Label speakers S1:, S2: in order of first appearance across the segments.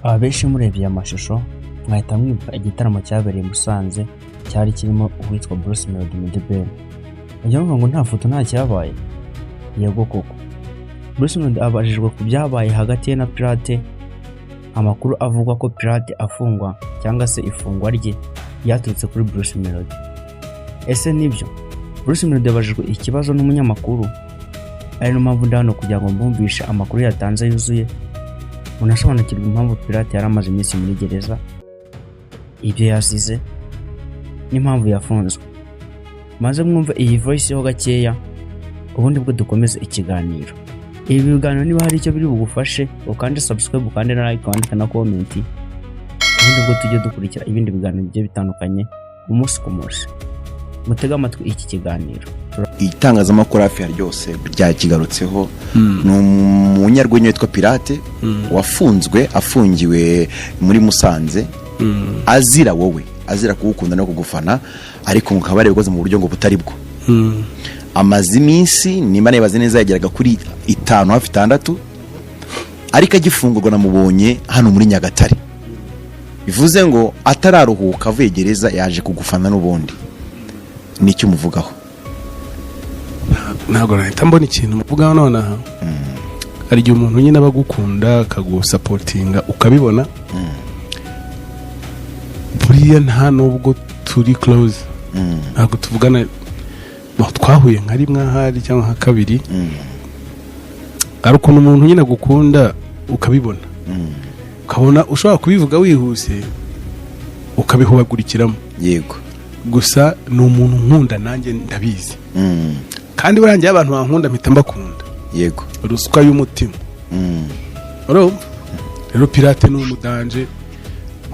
S1: Abenshi murebye amashusho mwahita mwibuka igitaramo cyabereye Musanze cyari kirimo uwitwa Bruce Melody na The Ben. Ugira ngo nta foto nta cyabaye? Yego koko. Bruce Melody abajijwe ku byabaye hagati ye na Pirate. Amakuru avuga ko Pirate afungwa cyangwa se ifungwa rye yaturutse kuri Bruce Melody. Ese nibyo? Bruce Melody yabajijwe ikibazo n'umunyamakuru, ari no mpamvu ndano kugira ngo mbumvishe amakuru yatanze yuzuye unasobanukirwa impamvu Pirate yaramaze iminsi muri gereza, ibyo yasize n'impamvu yafunzwe. Maze mwumve iyi voice ho gakeya ubundi bwo dukomeze ikiganiro. Ibi biganiro niba hari icyo biri bugufashe ukande subscribe ukande na like ukandika na comment, ubundi bwo tujye dukurikira ibindi biganiro bigiye bitandukanye umunsi ku munsi. Mutega amatwi iki kiganiro.
S2: Itangazamakuru hafi ryose ryakigarutseho n'umunyarwenya witwa Pirate wafunzwe afungiwe muri Musanze azira wowe, azira kugukunda no kugufana, ariko mukabare bikoze mu buryo ngo butari bwo. Amazi iminsi nimba nebaze neza yageraga kuri 5 hafi 6, ariko agifungurwa namubonye hano muri Nyagatare. Bivuze ngo atararuhuka avuye gereza yaje kugufana n'ubundi. Nicyo muvugaho?
S3: Ntabwo nahita mbona ikintu muvugaho nonaha. Hari igihe umuntu nyine abagukunda akagusupportinga ukabibona. Buriya nta nubwo turi close. Ntabwo tuvugana, twahuye nka rimwe ahari cyangwa nka kabiri. Ariko umuntu nyine agukunda ukabibona. Ukabona ushobora kubivuga wihuse ukabihubagurikiramo.
S2: Yego.
S3: Gusa ni umuntu nkunda nanjye ndabizi. Kandi burangiye abantu bankunda mpita mbakunda.
S2: Yego.
S3: Ruswa y'umutima. Rero Pirate ni umudanje,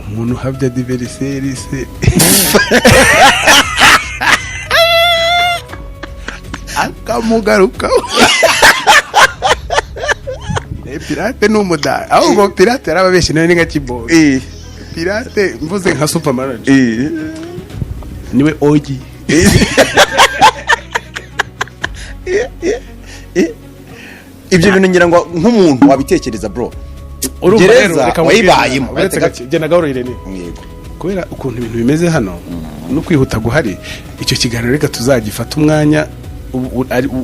S3: umuntu havya diveriseri se. Akamugaruka. Pirate ni umudanje. Ahubwo Pirate yarababeshe nawe ninga kibo. Pirate mvuze nka Superman. Niwe ogi.
S2: Ibyo bintu ngira ngo nk'umuntu wabitekereza bro. Gereza wayibayimo.
S3: Genda gahorere ni. Yego. Kubera ukuntu ibintu bimeze hano no kwihuta guhari, icyo kiganiro reka tuzagifata umwanya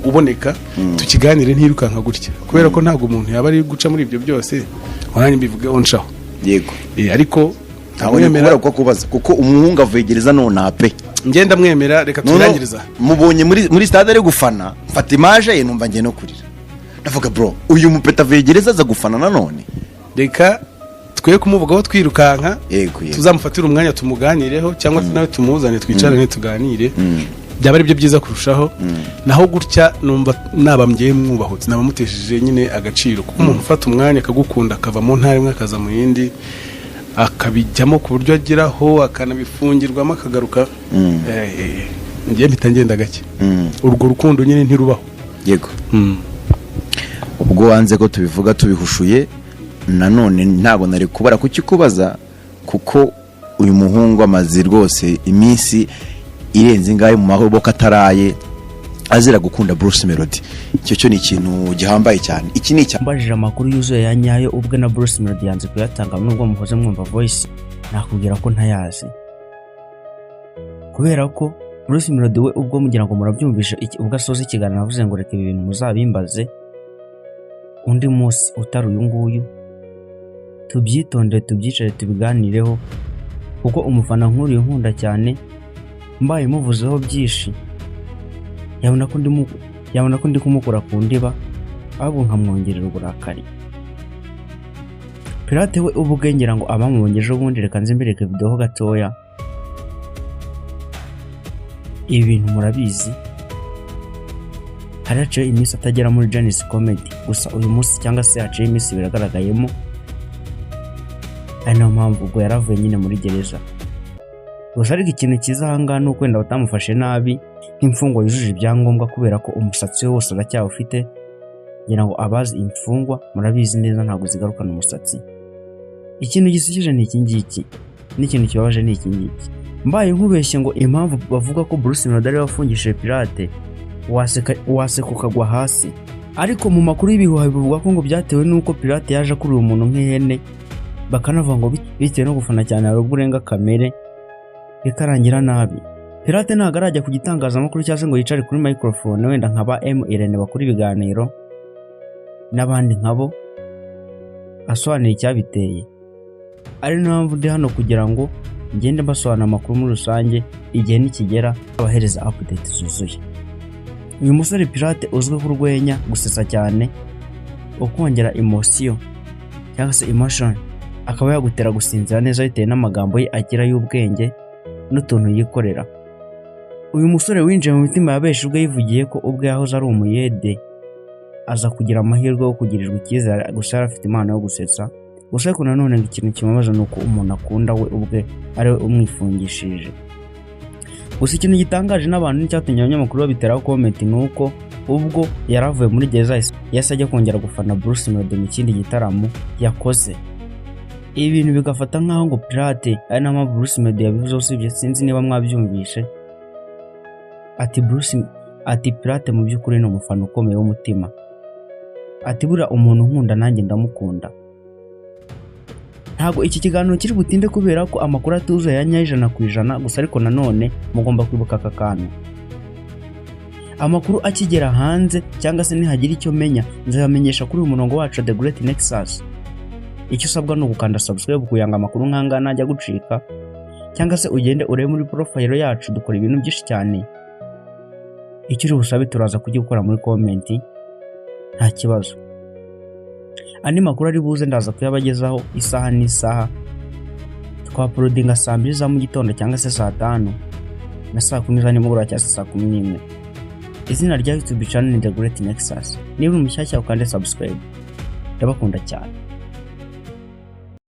S3: uboneka tukiganire ntirukanka gutya. Kubera ko ntago umuntu yaba ari guca muri ibyo byose wananye mbivugeho nshaho.
S2: Yego.
S3: Ariko
S2: ntabwo ko kubaza kuko umuhungu avuyegereza none ape.
S3: Ngenda mwemera reka turangiriza.
S2: Mubonye muri stade ari gufana, mfata image ye numva ngiye no kurira. Ndavuga bro, uyu mupeta avuyegereza aza gufana nanone.
S3: Reka twe kumuvugaho twirukanka.
S2: Yego.
S3: Tuzamufatira umwanya tumuganireho cyangwa nawe tumuzane twicarane tuganire. Byaba ari byo byiza kurushaho. Naho gutya numva nabambye mwubahutse nabamutesheje nyine agaciro, kuko umuntu ufata umwanya akagukunda akava mu ntare imwe akaza mu yindi akabijyamo ku buryo ageraho akanabifungirwamo akagaruka. Ngiye mpita ngenda gake. Urwo rukundo nyine ntirubaho.
S2: Yego. Ubwo wanze ko tubivuga tubihushuye, nanone ntago nari kubara kukikubaza kuko uyu muhungu amazi rwose iminsi irenze ngaye mu maboko ataraye azira gukunda Bruce Melody. Icyo ni ikintu gihambaye cyane. Iki ni
S1: cyambajije amakuru yuzuye ya nyayo ubwe na Bruce Melody yanze kuyatanga nubwo muhoze mwumva voice, nakubwira ko ntayazi. Kubera ko Bruce Melody we ubwo mugira ngo murabyumvisha ubwo asoza ikiganiro avuze ngo reka ibi bintu muzabimbaze undi munsi utari uyu nguyu, tubyitondere tubyicare tubiganireho, kuko umufana nk'uriye nkunda cyane mbaye muvuzeho byinshi yabona ko ndi kumukura ku ndiba ahubwo nkamwongerera uburakari. Pirate we ubugengera ngo abamubongeje ubundi reka nzimbereke video ho gatoya. Ibi bintu murabizi haraciye iminsi atagera muri Janis Comedy, gusa uyu munsi cyangwa se haciye iminsi biragaragayemo. Ari nayo mpamvu ubwo yaravuye nyine muri gereza. Gusa ariko ikintu cyiza ahangaha ni ukwenda batamufashe nabi nk'imfungwa yujuje ibyangombwa, kubera ko umusatsi we wose aracyawufite. Ngira ngo abazi imfungwa murabizi neza ntabwo zigarukana umusatsi. Ikintu gisukije ni iki ngiki, n'ikintu kibabaje ni iki ngiki. Mbaye nkubeshye ngo impamvu bavuga ko Bruce Melody ari wafungishije Pirate waseka ukagwa hasi. Ariko mu makuru y'ibihuha bivuga ko ngo byatewe nuko Pirate yaje kuri uwo muntu nk'ihene bakanavuga ngo bitewe no gufana cyane hari ubwo urenga kamere bikarangira nabi. Pirate ntabwo arajya ku gitangazamakuru cyangwa se ngo yicare kuri microphone wenda nkaba Irene bakora ibiganiro n'abandi nkabo asobanura icyabiteye. Ari nayo mpamvu ndi hano kugira ngo ngende mbasobanura amakuru muri rusange igihe nikigera abahereza update zuzuye. Uyu musore Pirate uzwi ku rwenya, gusetsa cyane, ukongera emotion cyangwa se emotion, akaba yagutera gusinzira neza bitewe n'amagambo ye agira y'ubwenge n'utuntu yikorera. Uyu musore winjiye mu mitima ya benshi ubwo yivugiye ko ubwe yahoze ari umuyede, aza kugira amahirwe yo kugirirwa icyizere gusa yari afite impano yo gusetsa. Gusa ariko nanone ikintu kimubaza nuko umuntu akunda we ubwe ari we umwifungishije. Gusa ikintu gitangaje n'abantu n'icyatumye abanyamakuru babiteraho comment nuko ubwo yaravuye muri gereza yahise ajya kongera gufana Bruce Melody mu kindi gitaramo yakoze. Ibi bintu bigafata nk'aho ngo Pirate ari na Bruce Melody yabivuze, usibye sinzi niba mwabyumvishe. Ati Pirate mu by'ukuri ni umufana ukomeye w'umutima. Ati bura umuntu nkunda nanjye ndamukunda. Ntago iki kiganiro kiri butinde kubera ko amakuru atuzuye ya nyajana ku ijana, gusa ariko nanone mugomba kwibuka aka kantu. Amakuru akigera hanze cyangwa se nihagira icyo menya nzabamenyesha kuri uyu murongo wacu The Great Nexus. Icyo usabwa no gukanda subscribe kuyanga amakuru nkanga najya gucika, cyangwa se ugende urebe muri profile yacu dukora ibintu byinshi cyane. Icyo uri busabe turaza kujya gukora muri comment nta kibazo. Andi makuru ari buze ndaza kuyabagezaho isaha n'isaha. Twaploadinga saa 2 za mu gitondo cyangwa se saa 5 na saa 10 za nimugoroba cyangwa se saa 11. Izina rya YouTube channel ni The Great Nexus. Niba umushyashya ukande subscribe. Ndabakunda cyane.